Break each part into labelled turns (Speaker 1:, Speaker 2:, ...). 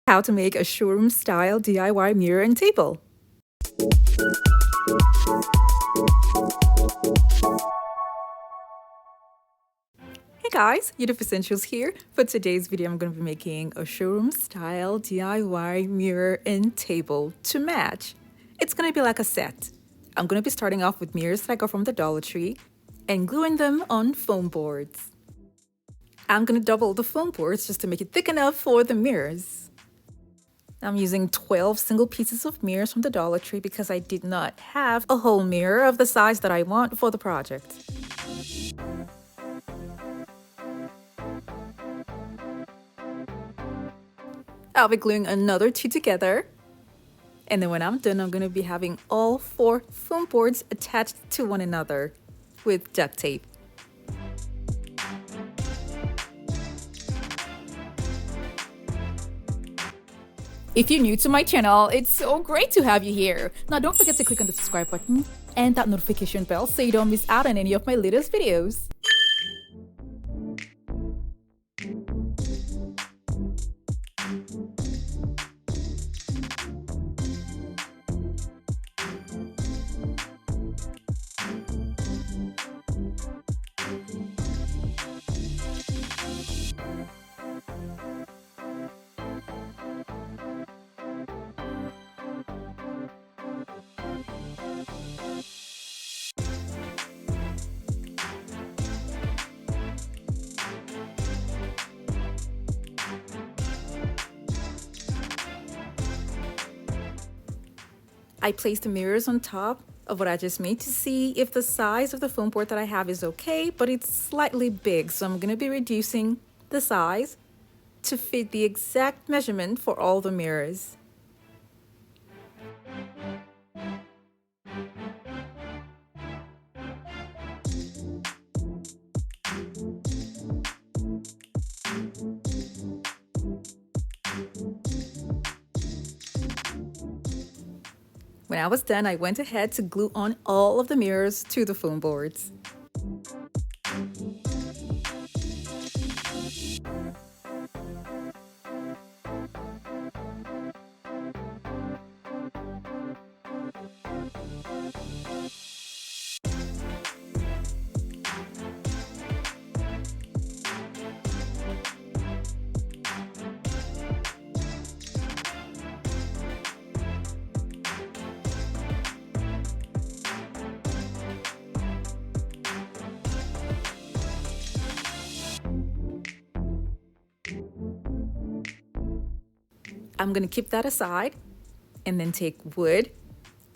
Speaker 1: How to make a showroom style DIY mirror and table. Hey guys, Yoduvh Essentials here. For today's video, I'm going to be making a showroom style DIY mirror and table to match. It's going to be like a set. I'm going to be starting off with mirrors that I got from the Dollar Tree and gluing them on foam boards. I'm going to double the foam boards just to make it thick enough for the mirrors. I'm using 12 single pieces of mirrors from the Dollar Tree because I did not have a whole mirror of the size that I want for the project. I'll be gluing another 2 together. And then when I'm done, I'm going to be having all 4 foam boards attached to one another with duct tape. If you're new to my channel, it's so great to have you here. Now don't forget to click on the subscribe button and that notification bell so you don't miss out on any of my latest videos. I placed the mirrors on top of what I just made to see if the size of the foam board that I have is okay, but it's slightly big, so I'm going to be reducing the size to fit the exact measurement for all the mirrors. When I was done, I went ahead to glue on all of the mirrors to the foam boards. I'm going to keep that aside and then take wood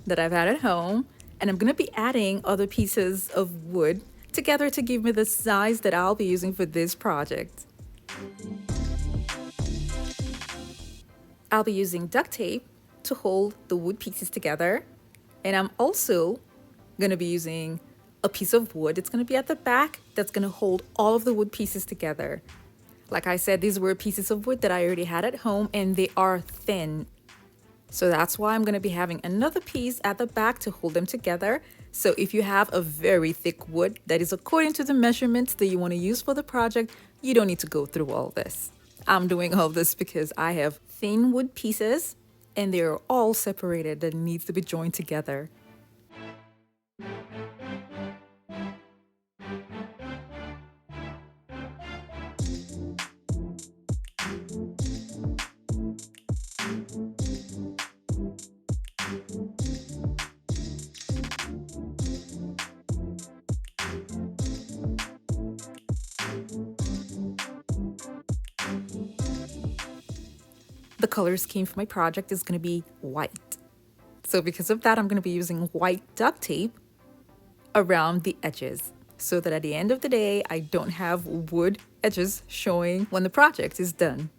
Speaker 1: that I've had at home, and I'm going to be adding other pieces of wood together to give me the size that I'll be using for this project. I'll be using duct tape to hold the wood pieces together, and I'm also going to be using a piece of wood. It's going to be at the back that's going to hold all of the wood pieces together. Like I said, these were pieces of wood that I already had at home and they are thin. So that's why I'm going to be having another piece at the back to hold them together. So if you have a very thick wood that is according to the measurements that you want to use for the project, you don't need to go through all this. I'm doing all this because I have thin wood pieces and they're all separated that needs to be joined together. The color scheme for my project is going to be white. So because of that, I'm going to be using white duct tape around the edges so that at the end of the day, I don't have wood edges showing when the project is done.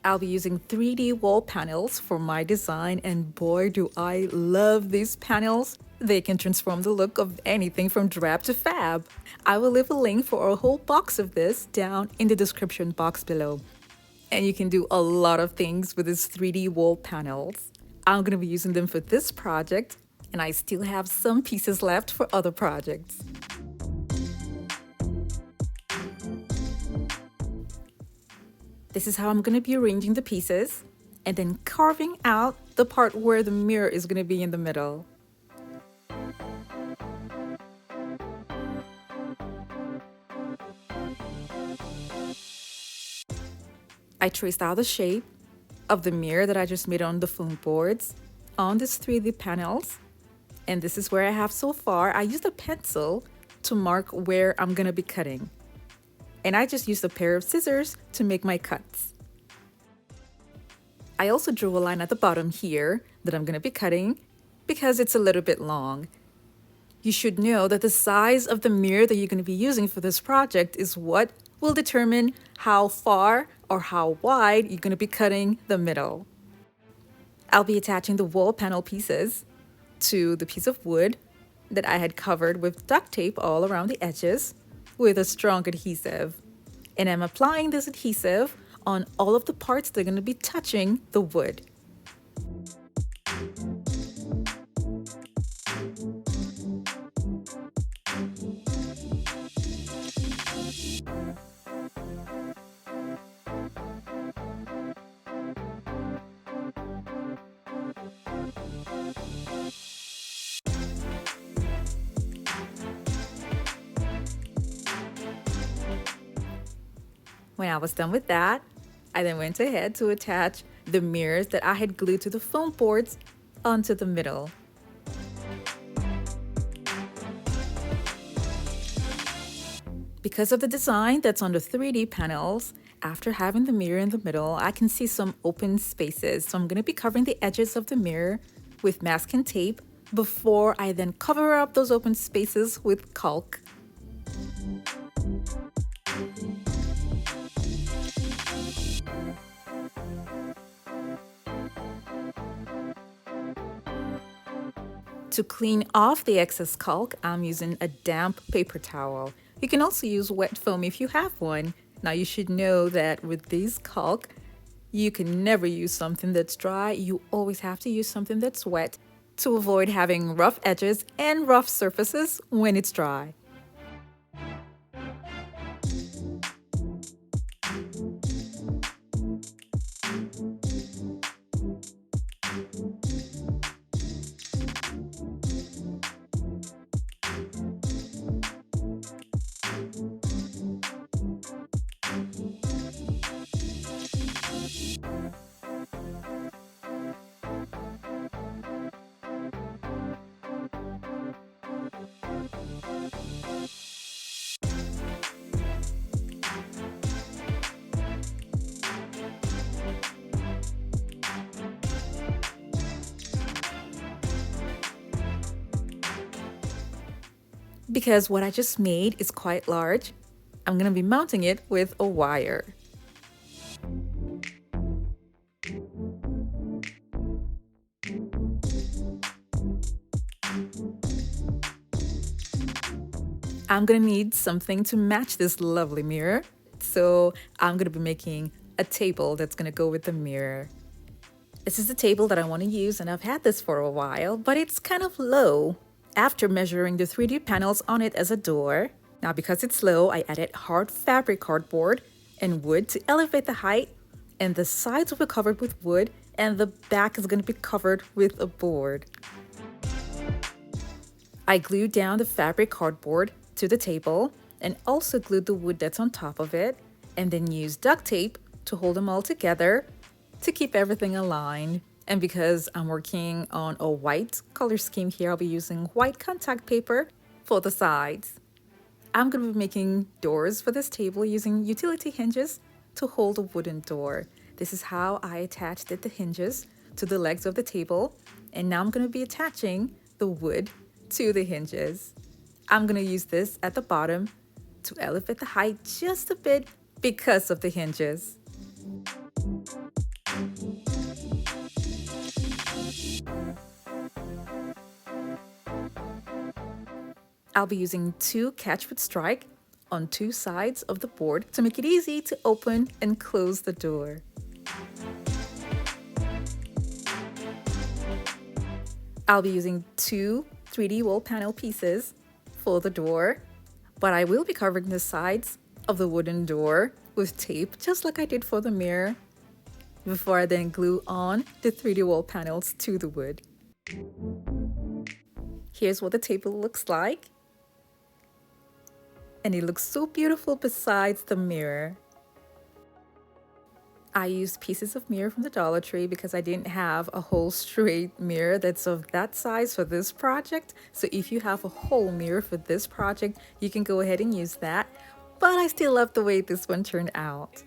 Speaker 1: I'll be using 3D wall panels for my design, and boy, do I love these panels. They can transform the look of anything from drab to fab. I will leave a link for a whole box of this down in the description box below. And you can do a lot of things with these 3D wall panels. I'm going to be using them for this project, and I still have some pieces left for other projects. This is how I'm going to be arranging the pieces and then carving out the part where the mirror is going to be in the middle. I traced out the shape of the mirror that I just made on the foam boards on these 3D panels. And this is where I have so far. I used a pencil to mark where I'm gonna be cutting. And I just used a pair of scissors to make my cuts. I also drew a line at the bottom here that I'm gonna be cutting because it's a little bit long. You should know that the size of the mirror that you're gonna be using for this project is what will determine how far or how wide you're gonna be cutting the middle. I'll be attaching the wall panel pieces to the piece of wood that I had covered with duct tape all around the edges with a strong adhesive. And I'm applying this adhesive on all of the parts that are going to be touching the wood. When I was done with that, I then went ahead to attach the mirrors that I had glued to the foam boards onto the middle. Because of the design that's on the 3D panels, after having the mirror in the middle, I can see some open spaces. So I'm going to be covering the edges of the mirror with masking tape before I then cover up those open spaces with caulk. To clean off the excess caulk, I'm using a damp paper towel. You can also use wet foam if you have one. Now you should know that with this caulk, you can never use something that's dry. You always have to use something that's wet to avoid having rough edges and rough surfaces when it's dry. Because what I just made is quite large, I'm going to be mounting it with a wire. I'm going to need something to match this lovely mirror, so I'm going to be making a table that's going to go with the mirror. This is the table that I want to use, and I've had this for a while, but it's kind of low. After measuring the 3D panels on it as a door, now because it's low, I added hard fabric cardboard and wood to elevate the height, and the sides will be covered with wood and the back is going to be covered with a board. I glued down the fabric cardboard to the table and also glued the wood that's on top of it, and then used duct tape to hold them all together to keep everything aligned. And because I'm working on a white color scheme here, I'll be using white contact paper for the sides. I'm going to be making doors for this table using utility hinges to hold a wooden door. This is how I attached the hinges to the legs of the table. And now I'm going to be attaching the wood to the hinges. I'm going to use this at the bottom to elevate the height just a bit because of the hinges. I'll be using 2 catchwood strike on 2 sides of the board to make it easy to open and close the door. I'll be using 2 3D wall panel pieces for the door, but I will be covering the sides of the wooden door with tape, just like I did for the mirror, before I then glue on the 3D wall panels to the wood. Here's what the table looks like. And it looks so beautiful besides the mirror. I used pieces of mirror from the Dollar Tree because I didn't have a whole straight mirror that's of that size for this project. So if you have a whole mirror for this project, you can go ahead and use that. But I still love the way this one turned out.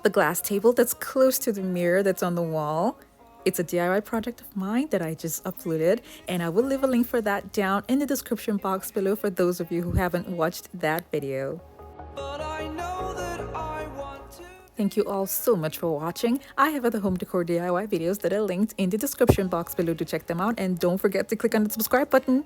Speaker 1: The glass table that's close to the mirror that's on the wall. It's a DIY project of mine that I just uploaded, and I will leave a link for that down in the description box below for those of you who haven't watched that video. Thank you all so much for watching. I have other home decor DIY videos that are linked in the description box below to check them out, and don't forget to click on the subscribe button.